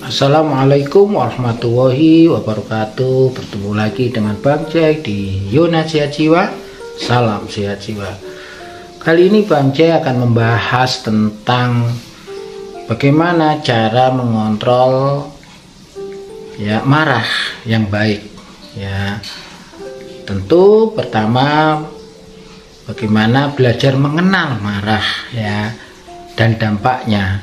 Assalamualaikum warahmatullahi wabarakatuh. Bertemu lagi dengan Bang Jack di Yona Sehat Jiwa. Salam sehat jiwa. Kali ini Bang Jack akan membahas tentang bagaimana cara mengontrol marah yang baik. Tentu pertama bagaimana belajar mengenal marah dan dampaknya.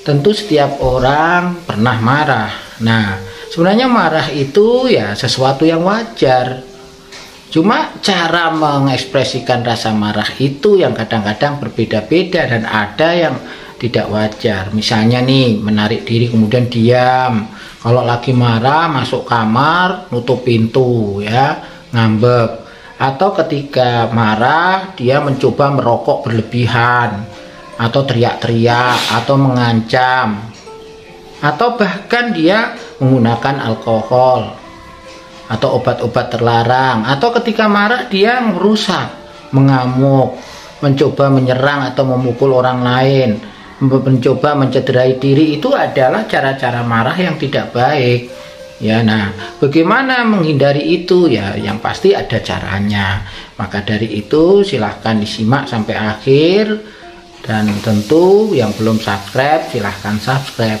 Tentu setiap orang pernah marah. Nah, sebenarnya marah itu sesuatu yang wajar. Cuma cara mengekspresikan rasa marah itu yang kadang-kadang berbeda-beda dan ada yang tidak wajar. Misalnya nih, menarik diri kemudian diam. Kalau lagi marah masuk kamar, nutup pintu ngambek. Atau ketika marah dia mencoba merokok berlebihan, atau teriak-teriak, atau mengancam, atau bahkan dia menggunakan alkohol atau obat-obat terlarang, atau ketika marah dia merusak, mengamuk, mencoba menyerang atau memukul orang lain, mencoba mencederai diri. Itu adalah cara-cara marah yang tidak baik. Nah, bagaimana menghindari itu? Yang pasti ada caranya. Maka dari itu silahkan disimak sampai akhir. Dan tentu yang belum subscribe silahkan subscribe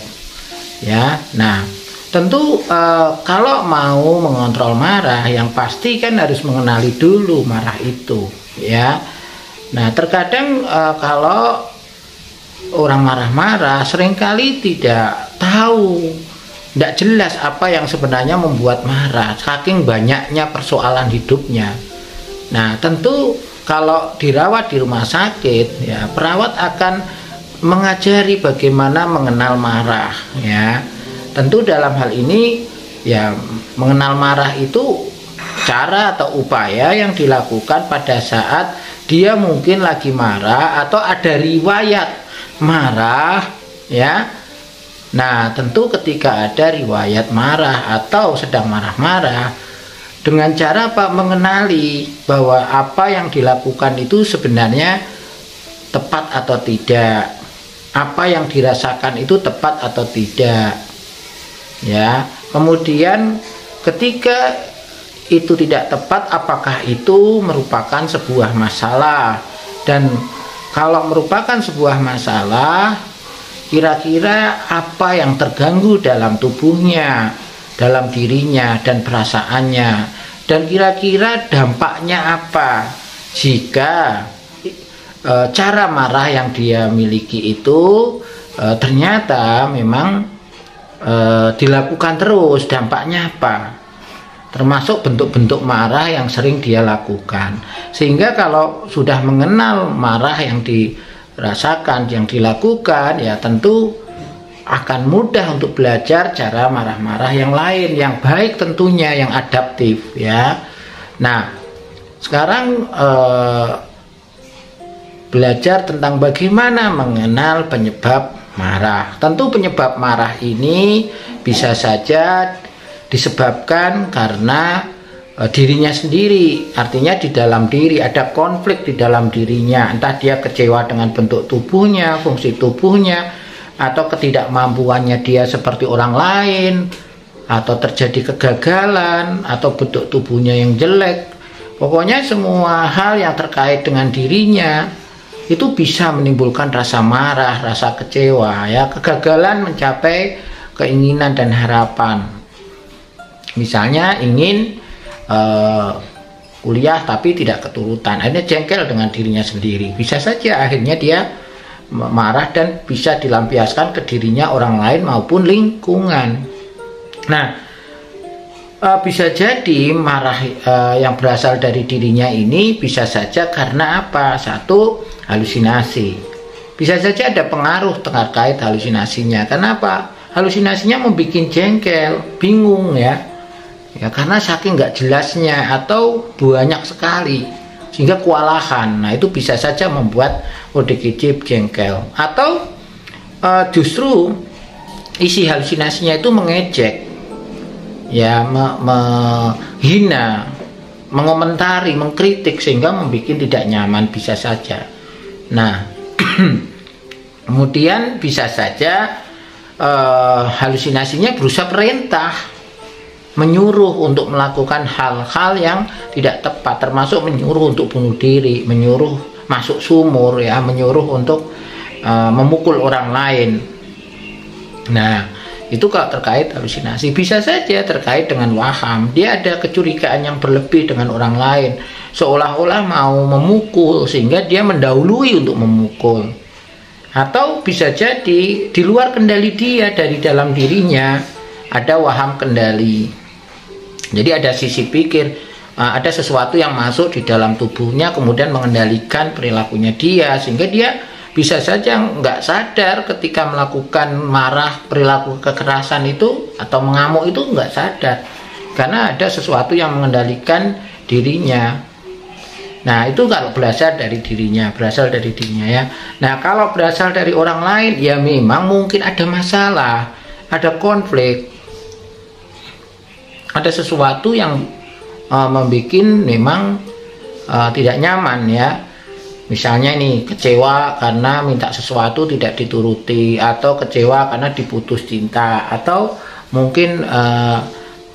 Nah, tentu kalau mau mengontrol marah yang pasti kan harus mengenali dulu marah itu Nah, terkadang kalau orang marah-marah seringkali tidak tahu, tidak jelas apa yang sebenarnya membuat marah, saking banyaknya persoalan hidupnya. Nah, tentu kalau dirawat di rumah sakit, perawat akan mengajari bagaimana mengenal marah. Tentu dalam hal ini, mengenal marah itu cara atau upaya yang dilakukan pada saat dia mungkin lagi marah atau ada riwayat marah. Nah, tentu ketika ada riwayat marah atau sedang marah-marah, dengan cara mengenali bahwa apa yang dilakukan itu sebenarnya tepat atau tidak, apa yang dirasakan itu tepat atau tidak. Kemudian ketika itu tidak tepat, apakah itu merupakan sebuah masalah, dan kalau merupakan sebuah masalah, kira-kira apa yang terganggu dalam tubuhnya, dalam dirinya dan perasaannya, dan kira-kira dampaknya apa jika cara marah yang dia miliki itu ternyata memang dilakukan terus. Dampaknya apa, termasuk bentuk-bentuk marah yang sering dia lakukan. Sehingga kalau sudah mengenal marah yang dirasakan, yang dilakukan, tentu akan mudah untuk belajar cara marah-marah yang lain, yang baik tentunya, yang adaptif. Nah, sekarang belajar tentang bagaimana mengenal penyebab marah. Tentu penyebab marah ini bisa saja disebabkan karena dirinya sendiri, artinya di dalam diri ada konflik di dalam dirinya, entah dia kecewa dengan bentuk tubuhnya, fungsi tubuhnya, atau ketidakmampuannya dia seperti orang lain, atau terjadi kegagalan, atau bentuk tubuhnya yang jelek. Pokoknya semua hal yang terkait dengan dirinya itu bisa menimbulkan rasa marah, rasa kecewa, kegagalan mencapai keinginan dan harapan. Misalnya ingin kuliah tapi tidak keturutan, akhirnya jengkel dengan dirinya sendiri. Bisa saja akhirnya dia marah dan bisa dilampiaskan ke dirinya orang lain maupun lingkungan. Nah, bisa jadi marah yang berasal dari dirinya ini bisa saja karena apa? Satu, halusinasi. Bisa saja ada pengaruh terkait halusinasinya. Kenapa? Halusinasinya membuat jengkel, bingung karena saking nggak jelasnya atau banyak sekali sehingga kewalahan. Nah, itu bisa saja membuat ODGJ jengkel. Atau justru isi halusinasinya itu mengejek, menghina, mengomentari, mengkritik sehingga membuat tidak nyaman, bisa saja. Nah, kemudian bisa saja halusinasinya berusaha perintah, menyuruh untuk melakukan hal-hal yang tidak tepat, termasuk menyuruh untuk bunuh diri, menyuruh masuk sumur, ya, menyuruh untuk memukul orang lain. Nah, itu kalau terkait halusinasi. Bisa saja terkait dengan waham, dia ada kecurigaan yang berlebih dengan orang lain, seolah-olah mau memukul sehingga dia mendahului untuk memukul. Atau bisa jadi di luar kendali dia, dari dalam dirinya ada waham kendali. Jadi ada sisi pikir, ada sesuatu yang masuk di dalam tubuhnya kemudian mengendalikan perilakunya dia, sehingga dia bisa saja nggak sadar ketika melakukan marah, perilaku kekerasan itu atau mengamuk itu nggak sadar, karena ada sesuatu yang mengendalikan dirinya. Nah, itu kalau berasal dari dirinya, ya. Nah, kalau berasal dari orang lain, ya memang mungkin ada masalah, ada konflik, ada sesuatu yang membuat memang tidak nyaman, ya. Misalnya nih, kecewa karena minta sesuatu tidak dituruti, atau kecewa karena diputus cinta, atau mungkin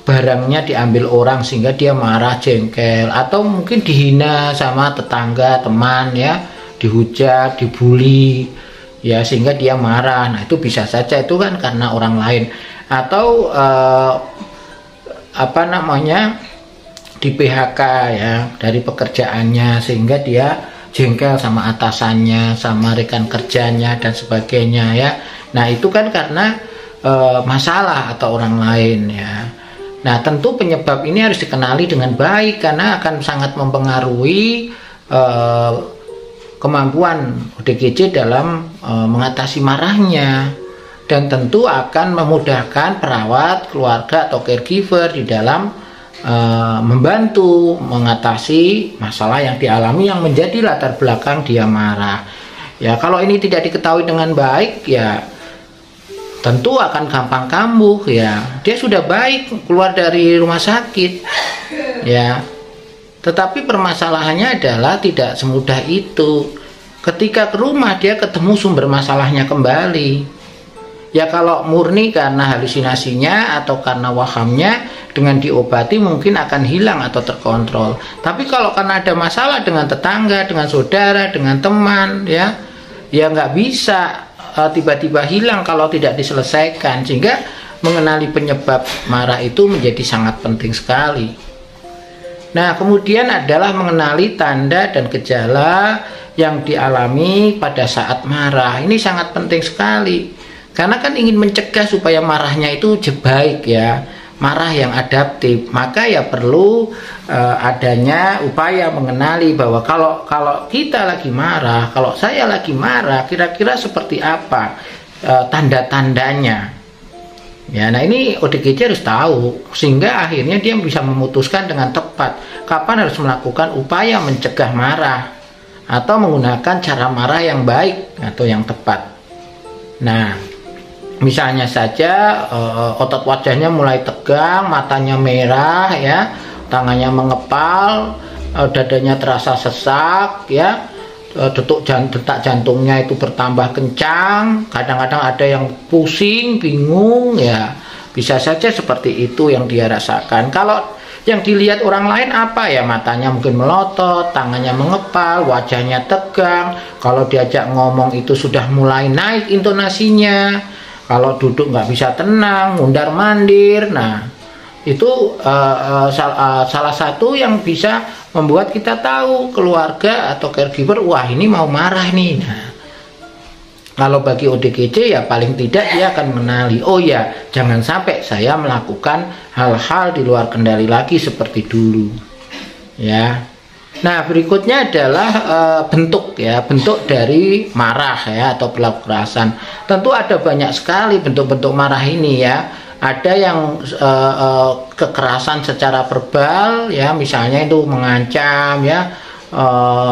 barangnya diambil orang sehingga dia marah, jengkel, atau mungkin dihina sama tetangga, teman, ya, dihujat, dibully, ya, sehingga dia marah. Nah, itu bisa saja itu kan karena orang lain, atau di PHK, ya, dari pekerjaannya sehingga dia jengkel sama atasannya, sama rekan kerjanya dan sebagainya, ya. Nah, itu kan karena masalah atau orang lain, ya. Nah, tentu penyebab ini harus dikenali dengan baik karena akan sangat mempengaruhi kemampuan ODGJ dalam mengatasi marahnya, dan tentu akan memudahkan perawat, keluarga atau caregiver di dalam membantu mengatasi masalah yang dialami yang menjadi latar belakang dia marah. Ya, kalau ini tidak diketahui dengan baik, ya tentu akan gampang kambuh, ya. Dia sudah baik keluar dari rumah sakit, ya. Tetapi permasalahannya adalah tidak semudah itu. Ketika ke rumah dia ketemu sumber masalahnya kembali. Ya, kalau murni karena halusinasinya atau karena wahamnya, dengan diobati mungkin akan hilang atau terkontrol. Tapi kalau karena ada masalah dengan tetangga, dengan saudara, dengan teman, ya nggak bisa tiba-tiba hilang kalau tidak diselesaikan. Sehingga mengenali penyebab marah itu menjadi sangat penting sekali. Nah, kemudian adalah mengenali tanda dan gejala yang dialami pada saat marah. Ini sangat penting sekali. Karena kan ingin mencegah supaya marahnya itu baik, ya, marah yang adaptif. Maka ya perlu adanya upaya mengenali bahwa kalau kita lagi marah, kalau saya lagi marah, kira-kira seperti apa tanda-tandanya. Ya, nah ini ODGJ harus tahu, sehingga akhirnya dia bisa memutuskan dengan tepat kapan harus melakukan upaya mencegah marah atau menggunakan cara marah yang baik atau yang tepat. Nah, misalnya saja otot wajahnya mulai tegang, matanya merah, ya, tangannya mengepal, dadanya terasa sesak, ya, detak jantungnya itu bertambah kencang, kadang-kadang ada yang pusing, bingung, ya, bisa saja seperti itu yang dia rasakan. Kalau yang dilihat orang lain apa, ya, matanya mungkin melotot, tangannya mengepal, wajahnya tegang, kalau diajak ngomong itu sudah mulai naik intonasinya, kalau duduk nggak bisa tenang, mundar-mandir. Nah, itu salah satu yang bisa membuat kita tahu, keluarga atau caregiver, wah ini mau marah nih. Nah, kalau bagi ODGJ ya paling tidak dia akan mengenali, oh ya, jangan sampai saya melakukan hal-hal di luar kendali lagi seperti dulu, ya. Nah, berikutnya adalah bentuk, ya, bentuk dari marah, ya, atau perilaku kekerasan. Tentu ada banyak sekali bentuk-bentuk marah ini, ya. Ada yang kekerasan secara verbal, ya, misalnya itu mengancam, ya,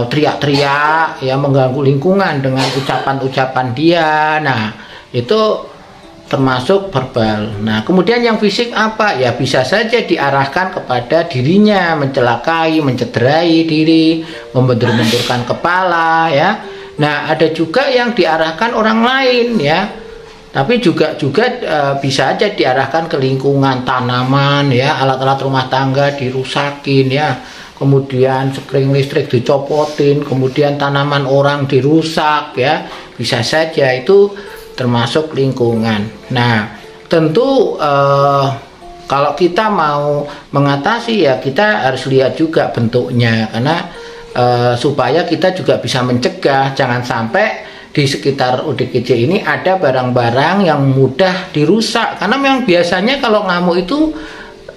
teriak-teriak, ya, mengganggu lingkungan dengan ucapan-ucapan dia. Nah, itu termasuk verbal. Nah, kemudian yang fisik apa? Ya, bisa saja diarahkan kepada dirinya, mencelakai, mencederai diri, membentur-benturkan kepala, ya. Nah, ada juga yang diarahkan orang lain, ya. Tapi juga bisa aja diarahkan ke lingkungan, tanaman ya, alat-alat rumah tangga dirusakin ya, kemudian sekring listrik dicopotin, kemudian tanaman orang dirusak ya, bisa saja itu termasuk lingkungan. Nah tentu kalau kita mau mengatasi ya kita harus lihat juga bentuknya, karena supaya kita juga bisa mencegah jangan sampai di sekitar ODGJ ini ada barang-barang yang mudah dirusak, karena memang biasanya kalau ngamuk itu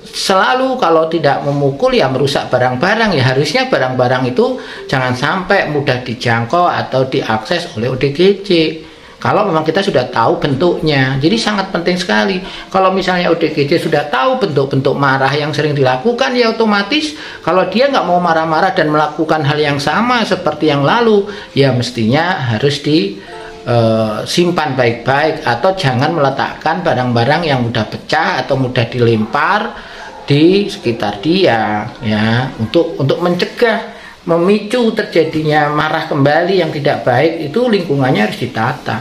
selalu kalau tidak memukul ya merusak barang-barang, ya harusnya barang-barang itu jangan sampai mudah dijangkau atau diakses oleh ODGJ kalau memang kita sudah tahu bentuknya. Jadi sangat penting sekali kalau misalnya ODGJ sudah tahu bentuk-bentuk marah yang sering dilakukan, ya otomatis kalau dia nggak mau marah-marah dan melakukan hal yang sama seperti yang lalu, ya mestinya harus disimpan baik-baik, atau jangan meletakkan barang-barang yang mudah pecah atau mudah dilempar di sekitar dia ya, untuk mencegah, memicu terjadinya marah kembali yang tidak baik. Itu lingkungannya harus ditata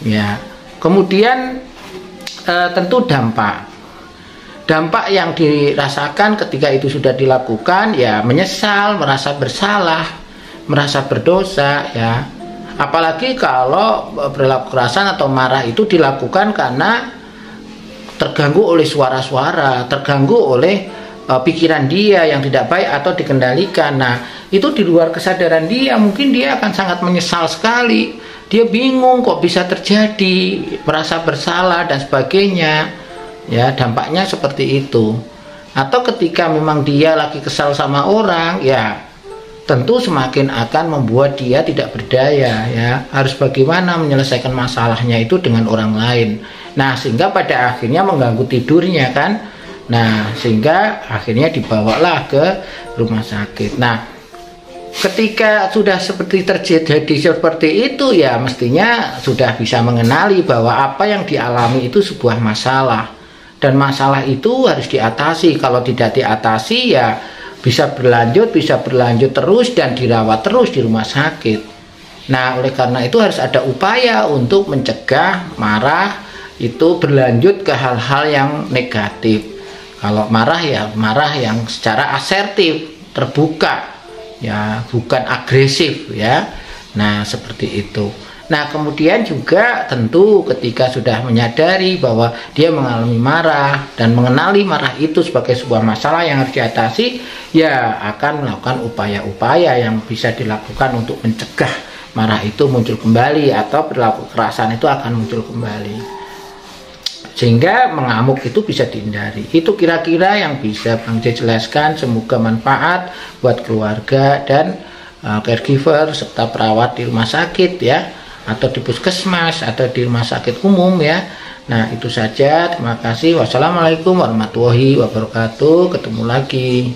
ya. Kemudian tentu dampak yang dirasakan ketika itu sudah dilakukan ya menyesal, merasa bersalah, merasa berdosa ya. Apalagi kalau perilaku kekerasan atau marah itu dilakukan karena terganggu oleh suara-suara, terganggu oleh pikiran dia yang tidak baik atau dikendalikan. Nah itu di luar kesadaran dia, mungkin dia akan sangat menyesal sekali, dia bingung kok bisa terjadi, merasa bersalah dan sebagainya ya, dampaknya seperti itu. Atau ketika memang dia lagi kesal sama orang ya, tentu semakin akan membuat dia tidak berdaya ya, harus bagaimana menyelesaikan masalahnya itu dengan orang lain. Nah sehingga pada akhirnya mengganggu tidurnya kan. Nah sehingga akhirnya dibawalah ke rumah sakit. Nah ketika sudah terjadi seperti itu ya mestinya sudah bisa mengenali bahwa apa yang dialami itu sebuah masalah, dan masalah itu harus diatasi. Kalau tidak diatasi ya bisa berlanjut terus dan dirawat terus di rumah sakit. Nah oleh karena itu harus ada upaya untuk mencegah marah itu berlanjut ke hal-hal yang negatif. Kalau marah ya marah yang secara asertif, terbuka ya, bukan agresif ya. Nah seperti itu. Nah kemudian juga tentu ketika sudah menyadari bahwa dia mengalami marah dan mengenali marah itu sebagai sebuah masalah yang harus diatasi, ya akan melakukan upaya-upaya yang bisa dilakukan untuk mencegah marah itu muncul kembali atau perilaku kekerasan itu akan muncul kembali, sehingga mengamuk itu bisa dihindari. Itu kira-kira yang bisa Bang J jelaskan. Semoga manfaat buat keluarga dan caregiver serta perawat di rumah sakit ya, atau di puskesmas atau di rumah sakit umum ya. Nah itu saja, terima kasih. Wassalamualaikum warahmatullahi wabarakatuh. Ketemu lagi.